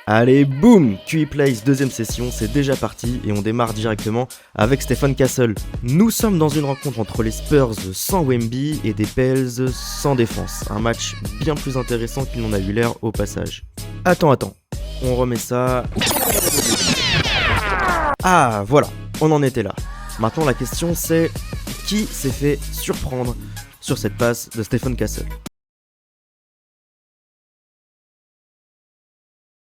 Allez, boum! QE Plays, deuxième session, c'est déjà parti et on démarre directement avec Stephen Castle. Nous sommes dans une rencontre entre les Spurs sans Wemby et des Pels sans défense. Un match bien plus intéressant qu'il n'en a eu l'air au passage. Attends, on remet ça... Ah, voilà, on en était là. Maintenant la question c'est, qui s'est fait surprendre sur cette passe de Stephen Castle?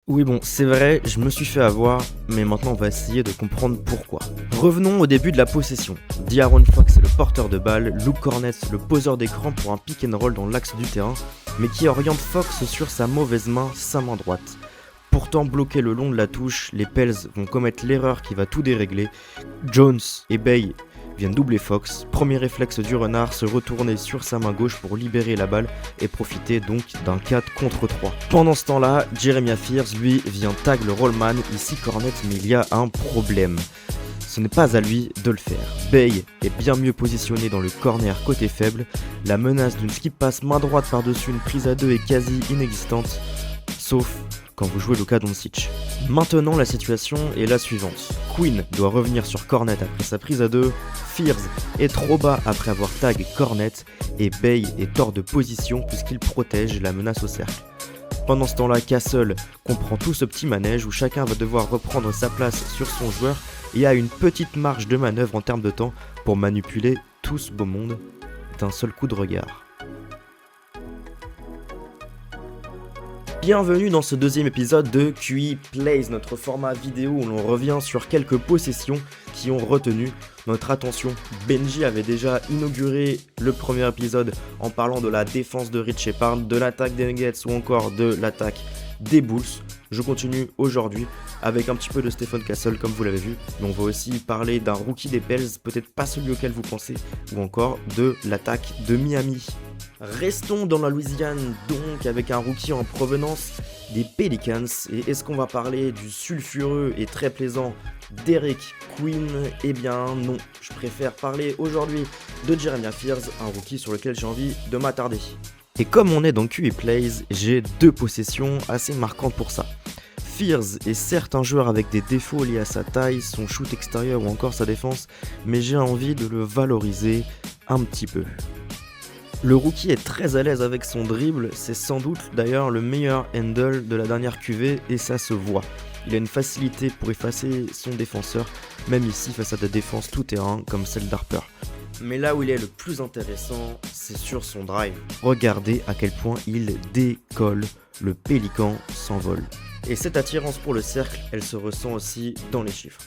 Oui bon, c'est vrai, je me suis fait avoir, mais maintenant on va essayer de comprendre pourquoi. Revenons au début de la possession. De'Aaron Fox est le porteur de balle, Luke Kornet le poseur d'écran pour un pick and roll dans l'axe du terrain, mais qui oriente Fox sur sa mauvaise main, sa main droite. Pourtant bloqué le long de la touche, les Pels vont commettre l'erreur qui va tout dérégler. Jones et Bey viennent doubler Fox. Premier réflexe du renard, se retourner sur sa main gauche pour libérer la balle et profiter donc d'un 4 contre 3. Pendant ce temps-là, Jeremiah Fears, lui, vient tag le rollman, ici Kornet, mais il y a un problème. Ce n'est pas à lui de le faire. Bey est bien mieux positionné dans le corner côté faible. La menace d'une skip pass main droite par-dessus une prise à 2 est quasi inexistante, sauf quand vous jouez Luka Doncic. Maintenant, la situation est la suivante. Quinn doit revenir sur Kornet après sa prise à 2, Fears est trop bas après avoir tag Kornet, et Bey est hors de position puisqu'il protège la menace au cercle. Pendant ce temps-là, Castle comprend tout ce petit manège où chacun va devoir reprendre sa place sur son joueur et a une petite marge de manœuvre en termes de temps pour manipuler tout ce beau monde d'un seul coup de regard. Bienvenue dans ce deuxième épisode de QE Plays, notre format vidéo où l'on revient sur quelques possessions qui ont retenu notre attention. Benji avait déjà inauguré le premier épisode en parlant de la défense de Rich Shepard, de l'attaque des Nuggets ou encore de l'attaque des Bulls. Je continue aujourd'hui avec un petit peu de Stephen Castle comme vous l'avez vu, mais on va aussi parler d'un rookie des Pels, peut-être pas celui auquel vous pensez, ou encore de l'attaque de Miami. Restons dans la Louisiane donc avec un rookie en provenance des Pelicans, et est-ce qu'on va parler du sulfureux et très plaisant Derek Quinn? Eh bien non, je préfère parler aujourd'hui de Jeremiah Fears, un rookie sur lequel j'ai envie de m'attarder. Et comme on est dans QE Plays, j'ai deux possessions assez marquantes pour ça. Fears est certes un joueur avec des défauts liés à sa taille, son shoot extérieur ou encore sa défense, mais j'ai envie de le valoriser un petit peu. Le rookie est très à l'aise avec son dribble, c'est sans doute d'ailleurs le meilleur handle de la dernière QV et ça se voit. Il a une facilité pour effacer son défenseur, même ici face à des défenses tout terrain comme celle d'Harper. Mais là où il est le plus intéressant, c'est sur son drive. Regardez à quel point il décolle, le pélican s'envole. Et cette attirance pour le cercle, elle se ressent aussi dans les chiffres.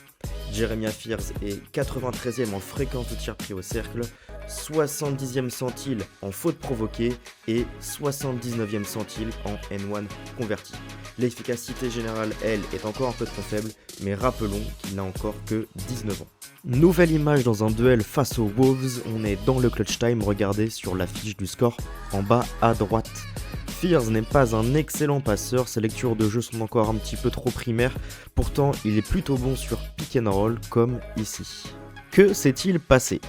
Jeremiah Fears est 93e en fréquence de tir pris au cercle, 70e centile en faute provoquée et 79e centile en N1 converti. L'efficacité générale, elle, est encore un peu trop faible, mais rappelons qu'il n'a encore que 19 ans. Nouvelle image dans un duel face aux Wolves, on est dans le clutch time, regardez sur la fiche du score en bas à droite. Fears n'est pas un excellent passeur, ses lectures de jeu sont encore un petit peu trop primaires, pourtant il est plutôt bon sur pick and roll comme ici. Que s'est-il passé ?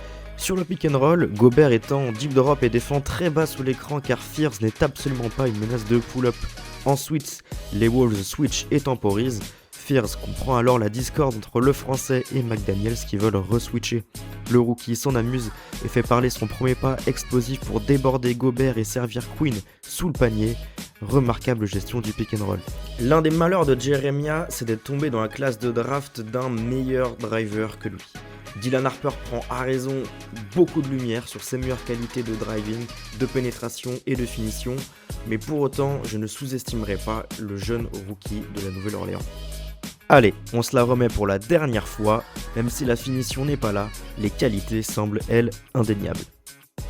Sur le pick and roll, Gobert est en deep drop et défend très bas sous l'écran car Fears n'est absolument pas une menace de pull-up. Ensuite, les Wolves switch et temporisent. Fears comprend alors la discorde entre le français et McDaniels qui veulent re-switcher. Le rookie s'en amuse et fait parler son premier pas explosif pour déborder Gobert et servir Quinn sous le panier. Remarquable gestion du pick and roll. L'un des malheurs de Jeremiah, c'est d'être tombé dans la classe de draft d'un meilleur driver que lui. Dylan Harper prend à raison beaucoup de lumière sur ses meilleures qualités de driving, de pénétration et de finition, mais pour autant, je ne sous-estimerai pas le jeune rookie de la Nouvelle-Orléans. Allez, on se la remet pour la dernière fois, même si la finition n'est pas là, les qualités semblent, elles, indéniables.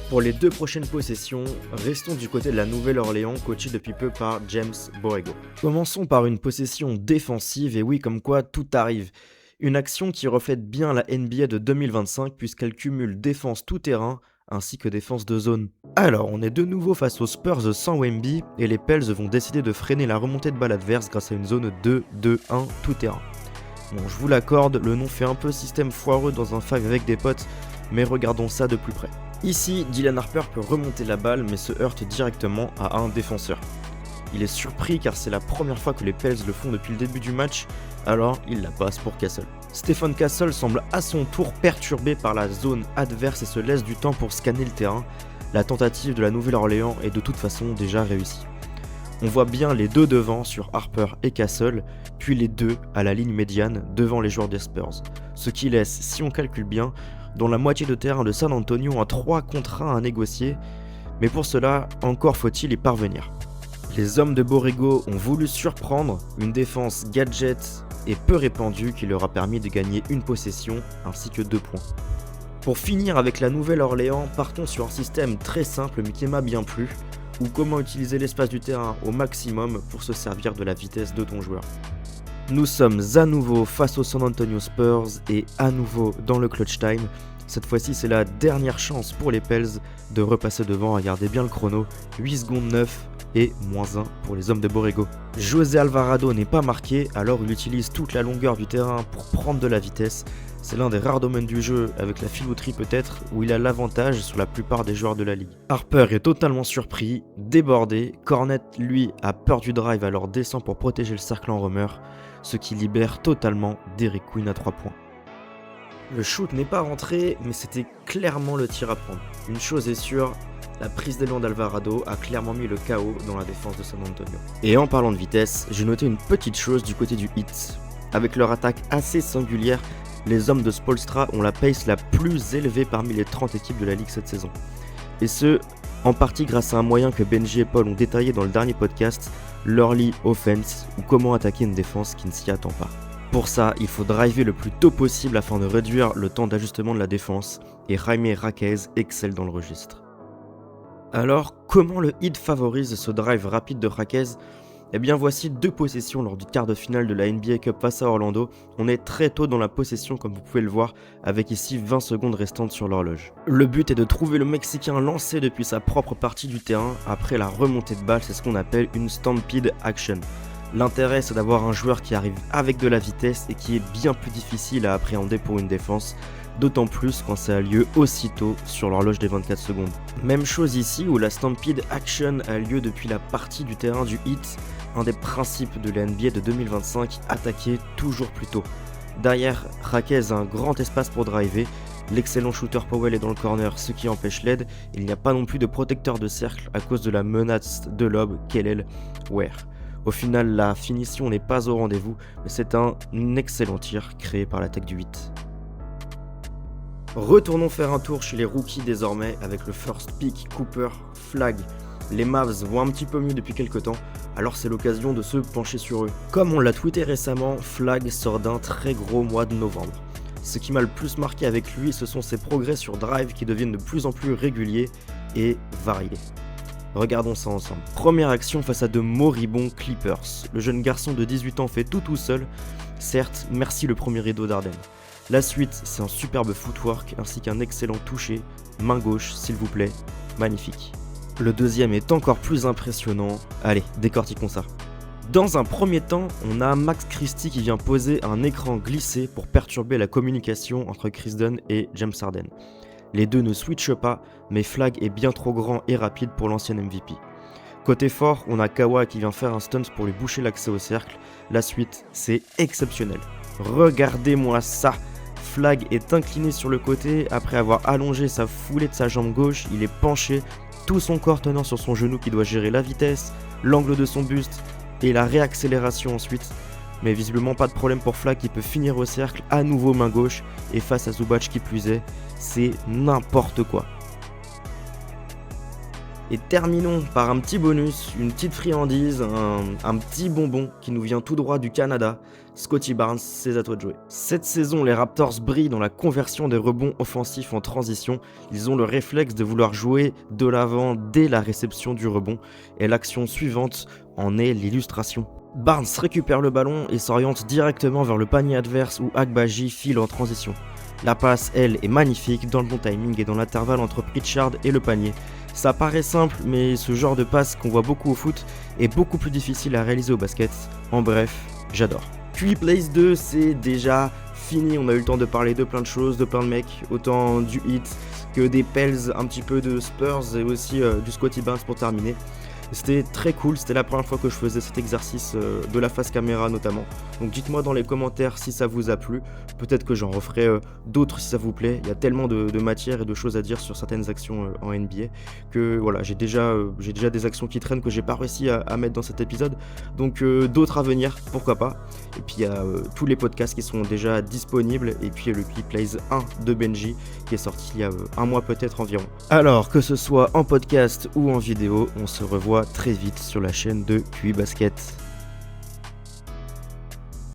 Pour les deux prochaines possessions, restons du côté de la Nouvelle-Orléans, coachée depuis peu par James Borrego. Commençons par une possession défensive, et oui, comme quoi tout arrive. Une action qui reflète bien la NBA de 2025 puisqu'elle cumule défense tout terrain ainsi que défense de zone. Alors, on est de nouveau face aux Spurs sans Wemby et les Pels vont décider de freiner la remontée de balle adverse grâce à une zone 2-2-1 tout terrain. Bon, je vous l'accorde, le nom fait un peu système foireux dans un five avec des potes, mais regardons ça de plus près. Ici, Dylan Harper peut remonter la balle mais se heurte directement à un défenseur. il est surpris car c'est la première fois que les Pels le font depuis le début du match, alors il la passe pour Castle. Stephen Castle semble à son tour perturbé par la zone adverse et se laisse du temps pour scanner le terrain. La tentative de la Nouvelle-Orléans est de toute façon déjà réussie. On voit bien les deux devant sur Harper et Castle, puis les deux à la ligne médiane devant les joueurs des Spurs. Ce qui laisse, si on calcule bien, dans la moitié de terrain de San Antonio en 3 contre 1 à négocier, mais pour cela, encore faut-il y parvenir. Les hommes de Borrego ont voulu surprendre une défense gadget et peu répandue qui leur a permis de gagner une possession ainsi que 2 points. Pour finir avec la Nouvelle-Orléans, partons sur un système très simple mais qui m'a bien plu, ou comment utiliser l'espace du terrain au maximum pour se servir de la vitesse de ton joueur. Nous sommes à nouveau face aux San Antonio Spurs et à nouveau dans le clutch time. Cette fois-ci, c'est la dernière chance pour les Pels de repasser devant. Regardez bien le chrono, 8 secondes 9 et -1 pour les hommes de Borrego. José Alvarado n'est pas marqué, alors il utilise toute la longueur du terrain pour prendre de la vitesse. C'est l'un des rares domaines du jeu, avec la filouterie peut-être, où il a l'avantage sur la plupart des joueurs de la ligue. Harper est totalement surpris, débordé. Cornet, lui, a peur du drive, alors descend pour protéger le cercle en rumeur, ce qui libère totalement Derrick Queen à 3 points. Le shoot n'est pas rentré, mais c'était clairement le tir à prendre. Une chose est sûre, la prise d'élan d'Alvarado a clairement mis le chaos dans la défense de San Antonio. Et en parlant de vitesse, j'ai noté une petite chose du côté du Heat. Avec leur attaque assez singulière, les hommes de Spoelstra ont la pace la plus élevée parmi les 30 équipes de la ligue cette saison. Et ce, en partie grâce à un moyen que Benji et Paul ont détaillé dans le dernier podcast, l'early offense, ou comment attaquer une défense qui ne s'y attend pas. Pour ça, il faut driver le plus tôt possible afin de réduire le temps d'ajustement de la défense, et Jaime Jaquez excelle dans le registre. Alors, comment le Heat favorise ce drive rapide de Jaquez ? Eh bien voici 2 possessions lors du quart de finale de la NBA Cup face à Orlando. On est très tôt dans la possession comme vous pouvez le voir, avec ici 20 secondes restantes sur l'horloge. Le but est de trouver le Mexicain lancé depuis sa propre partie du terrain après la remontée de balle, c'est ce qu'on appelle une stampede action. L'intérêt c'est d'avoir un joueur qui arrive avec de la vitesse et qui est bien plus difficile à appréhender pour une défense, d'autant plus quand ça a lieu aussitôt sur l'horloge des 24 secondes. Même chose ici où la stampede action a lieu depuis la partie du terrain du Heat, un des principes de la NBA de 2025, attaquer toujours plus tôt. Derrière, Jaquez a un grand espace pour driver, l'excellent shooter Powell est dans le corner, ce qui empêche l'aide, il n'y a pas non plus de protecteur de cercle à cause de la menace de lob Kelel Ware. Au final, la finition n'est pas au rendez-vous, mais c'est un excellent tir créé par l'attaque du 8. Retournons faire un tour chez les rookies désormais avec le first pick Cooper Flag. Les Mavs vont un petit peu mieux depuis quelques temps, alors c'est l'occasion de se pencher sur eux. Comme on l'a tweeté récemment, Flag sort d'un très gros mois de novembre. Ce qui m'a le plus marqué avec lui, ce sont ses progrès sur drive qui deviennent de plus en plus réguliers et variés. Regardons ça ensemble. Première action face à de moribonds Clippers. Le jeune garçon de 18 ans fait tout seul. Certes, merci le premier rideau d'Arden. La suite, c'est un superbe footwork ainsi qu'un excellent toucher. Main gauche, s'il vous plaît. Magnifique. Le deuxième est encore plus impressionnant. Allez, décortiquons ça. Dans un premier temps, on a Max Christie qui vient poser un écran glissé pour perturber la communication entre Chris Dunn et James Harden. Les deux ne switchent pas, mais Flag est bien trop grand et rapide pour l'ancien MVP. Côté fort, on a Kawhi qui vient faire un stunt pour lui boucher l'accès au cercle. La suite, c'est exceptionnel. Regardez-moi ça. Flag est incliné sur le côté, après avoir allongé sa foulée de sa jambe gauche, il est penché, tout son corps tenant sur son genou qui doit gérer la vitesse, l'angle de son buste et la réaccélération ensuite. Mais visiblement pas de problème pour Flag qui peut finir au cercle, à nouveau main gauche, et face à Zubac qui plus est, c'est n'importe quoi. Et terminons par un petit bonus, une petite friandise, un petit bonbon qui nous vient tout droit du Canada. Scottie Barnes, c'est à toi de jouer. Cette saison, les Raptors brillent dans la conversion des rebonds offensifs en transition. Ils ont le réflexe de vouloir jouer de l'avant dès la réception du rebond, et l'action suivante en est l'illustration. Barnes récupère le ballon et s'oriente directement vers le panier adverse où Agbaji file en transition. La passe, elle, est magnifique dans le bon timing et dans l'intervalle entre Pritchard et le panier. Ça paraît simple, mais ce genre de passe qu'on voit beaucoup au foot est beaucoup plus difficile à réaliser au basket. En bref, j'adore. Puis Plays 2, c'est déjà fini. On a eu le temps de parler de plein de choses, de plein de mecs, autant du Heat que des Pels, un petit peu de Spurs et aussi du Scottie Barnes pour terminer. C'était très cool, c'était la première fois que je faisais cet exercice de la face caméra notamment. Donc dites-moi dans les commentaires si ça vous a plu, peut-être que j'en referai d'autres si ça vous plaît. Il y a tellement de matière et de choses à dire sur certaines actions en NBA que voilà, j'ai déjà des actions qui traînent que j'ai pas réussi à mettre dans cet épisode. Donc d'autres à venir, pourquoi pas. Et puis il y a tous les podcasts qui sont déjà disponibles et puis le QI Plays 1 de Benji qui est sorti il y a un mois peut-être environ. Alors que ce soit en podcast ou en vidéo, on se revoit très vite sur la chaîne de QI Basket.